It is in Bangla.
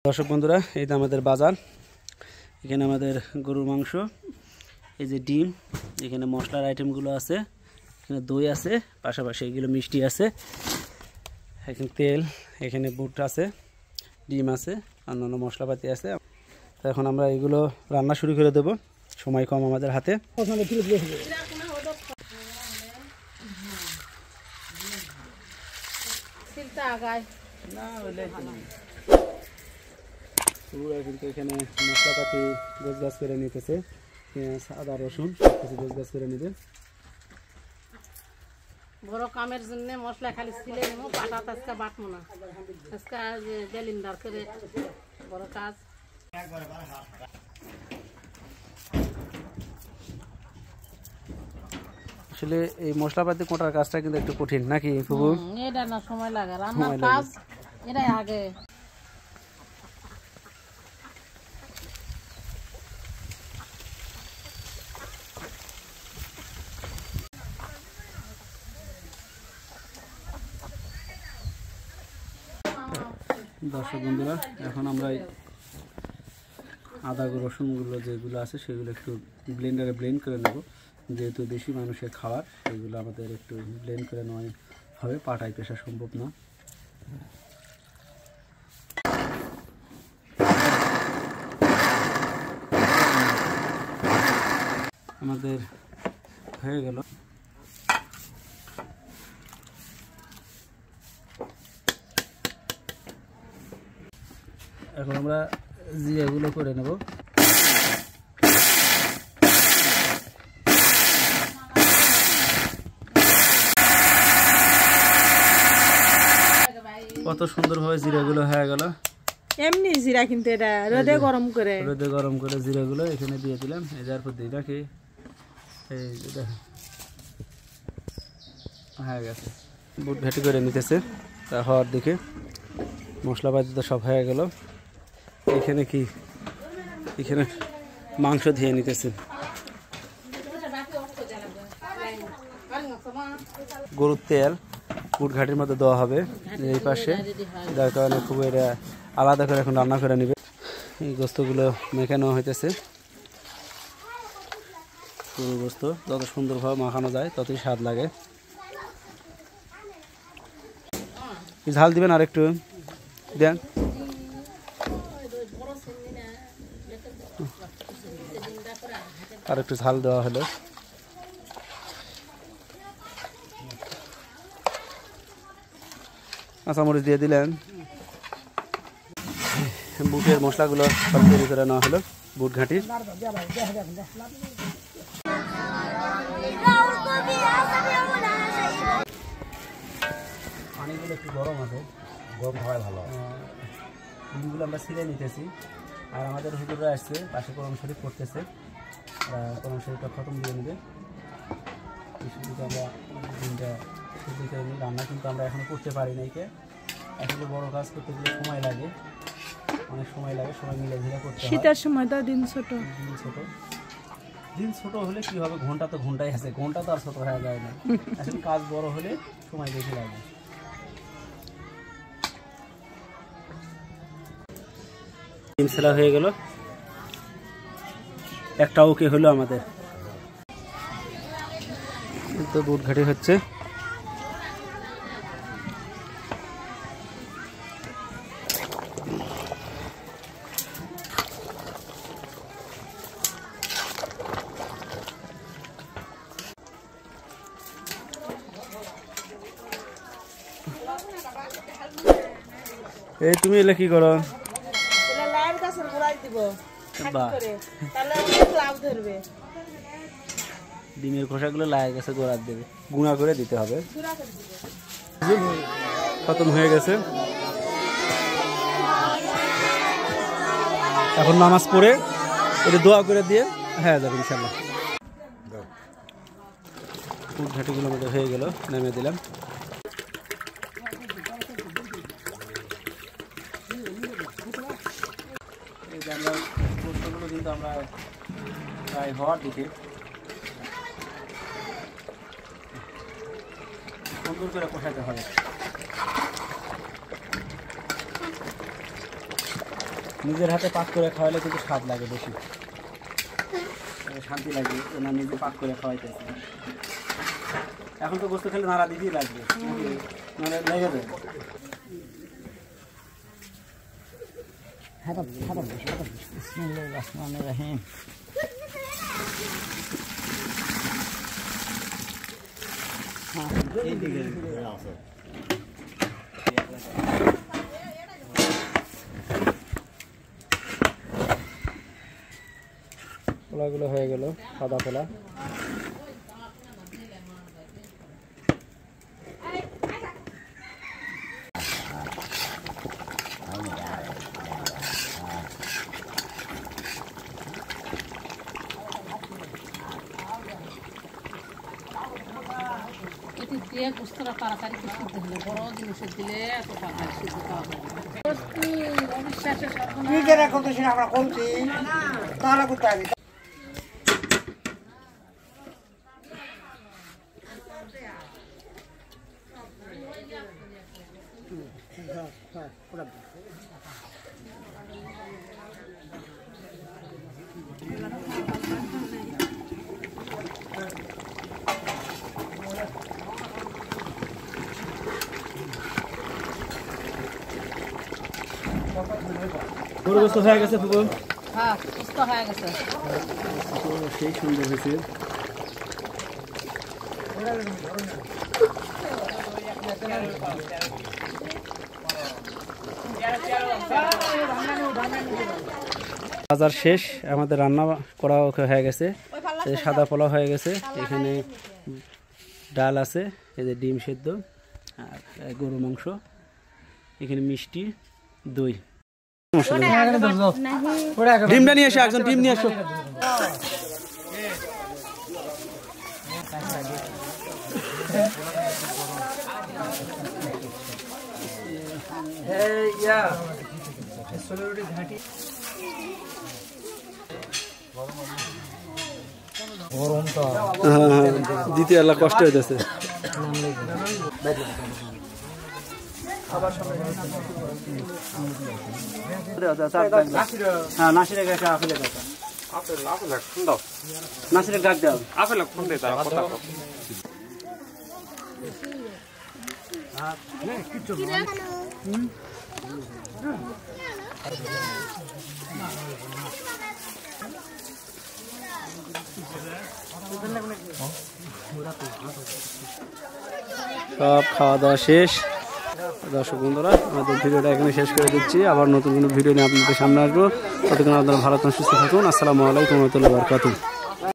দর্শক বন্ধুরা, এই তো আমাদের বাজার। এখানে আমাদের গরুর মাংস, এই যে ডিম, এখানে মশলার আইটেমগুলো আছে, এখানে দই আছে, পাশাপাশি এগুলো মিষ্টি আছে, এখানে তেল, এখানে বুট আছে, ডিম আছে, অন্যান্য মশলাপাতি আছে। তো এখন আমরা এগুলো রান্না শুরু করে দেব, সময় কম আমাদের হাতে। কিন্তু এখানে মশলাপাতি গোছগাছ করে নিতেছে, পেঁয়াজ, আদা, রসুন সবকিছু গোছগাছ করে নেবে। বড় কামের জন্য মশলা খালি ছিলে নেবো, পাটা আজকে বাটবো না, আজকে বেলিন্দার করে বড় কাজ। আসলে এই মশলাপাতি কোটার কাজটা কিন্তু একটু কঠিন নাকি ফুবু? এটা না সময় লাগে, রান্নার কাজ এটাই আগে। দর্শক বন্ধুরা, এখন আমরা আদা রসুনগুলো যেগুলো আছে সেগুলো একটু ব্লেন্ডারে ব্লেন্ড করে নেব, যেহেতু বেশি মানুষের খাবার, সেগুলো আমাদের একটু ব্লেন্ড করে নেওয়া হবে, পাটায় পেশা সম্ভব না। আমাদের হয়ে গেল। এখন আমরা জিরাগুলো করে নেব। কত সুন্দরভাবে জিরাগুলো হয়ে গেল। এমনি জিরা, কিন্তু এটা রোদে গরম করে জিরাগুলো এখানে দিয়ে দিলাম। এই যার পর দিই নাকি, এই যে হয়ে গেছে, বুট ঘাটি করে নিতেছে। তা হওয়ার দিকে মশলাপাতি তো সব হয়ে গেল। এখানে কি, এখানে মাংস ধুয়ে নিতেছে। গরুর তেল বুট ঘাটির মধ্যে দেওয়া হবে এই পাশে, যার কারণে খুব এটা আলাদা করে এখন রান্না করে নেবে। এই গোস্তগুলো মেখে নেওয়া হইতেছে। গরুর গোস্ত যত সুন্দরভাবে মাখানো যায় ততই স্বাদ লাগে। ঝাল দিবেন আর একটু দেন। আর একটু ঝাল দেওয়া হলো। কাঁচামরিচ দিয়ে দিলেন। বুটের মশলাগুলো সব তৈরি করে নেওয়া হলো, বুট ঘাঁটি। পানিগুলো একটু গরম আছে, গরম খাওয়াই ভালো। ডিমগুলো আমরা ছিঁড়ে নিতেছি। আর আমাদের হুজুররা আসছে, পাশে কোরআন শরীফ পড়তেছে, কোরআন শরীফটা খতম দিয়ে নেবে। শুধু আমরা ডিমটা শুদ্ধ করে নিই। রান্না কিন্তু আমরা এখনও করতে পারি নাই, আসলে বড় কাজ করতে গেলে সময় লাগে, অনেক সময় লাগে, সময় মিলে ধীরে করতে হয়। শীতের সময় তো দিন ছোট হলে কি হবে, ঘন্টা তো ঘন্টাই আছে, ঘন্টা তো আর ছোট হয়ে যায় না। আসলে কাজ বড় হলে সময় বেশি লাগে। ডিম ছেলা হয়ে গেল, একটা ওকে হলো আমাদের। তো বুট ঘাটি হচ্ছে। এই তুমি এলে কি করো? ডিমের খোসাগুলো লাইয়ের কাছে গোড়ার দেবে, গুঁড়া করে দিতে হবে। খতম হয়ে গেছে। এখন নামাজ পড়ে এটা দোয়া করে দিয়ে হয়ে যাবে ইনশাল্লাহ। বুট ঘাটিগুলো আমাদের হয়ে গেল, নামিয়ে দিলাম। এই যে আমরা গোস্তগুলো কিন্তু আমরা প্রায় হওয়ার দিকে সুন্দর করে কষাতে হবে। নিজের হাতে পাক করে খাওয়ালে কিন্তু স্বাদ লাগে বেশি, শান্তি লাগে। ওনার নিজে পাক করে খাওয়াইতেছে। এখন তো গোস্ত খেলে নাড়া দিতেই লাগবে, নাহলে লেগে যাবে। পোলাগুলো হয়ে গেল, সাদা পোলা। এটি দিয়ে গোস্তটা তাড়াতাড়ি সিদ্ধ হলে, বড় জিনিসের দিলে এত তাড়াতাড়ি সিদ্ধ করা যায় না। অবিশ্বাসে নিজেরা করতেছি আমরা করছি তাহলে করতে হবে। গরু গোস্ত হয়ে গেছে ফুবু? হ্যাঁ, সুস্থ হয়ে গেছে। সেই সুন্দর হয়েছে। বাজার শেষ, আমাদের রান্না করা হয়ে গেছে। এই সাদা পোলাও হয়ে গেছে, এখানে ডাল আছে, এই যে ডিম সেদ্ধ আর গরু মাংস, এখানে মিষ্টি, দই। ডিমটা নিয়ে এসো, একজন ডিম নিয়ে এসো। দিতে আল্লাহ কষ্ট হইতেছে। হ্যাঁ, নাসিরের কাছে আপেলের কথা। নাসিরের ডাক দাও। আপেল ফোন দে, তার কথা কও। সব খাওয়া দাওয়া শেষ। দর্শক বন্ধুরা, আমাদের ভিডিওটা এখানে শেষ করে দিচ্ছি। আবার নতুন কোনো ভিডিও নিয়ে আপনাদের সামনে আসবো। ততক্ষণ আপনারা ভালো থাকুন, সুস্থ থাকুন। আসসালামু আলাইকুম ওয়া রাহমাতুল্লাহি ওয়া বারাকাতুহু।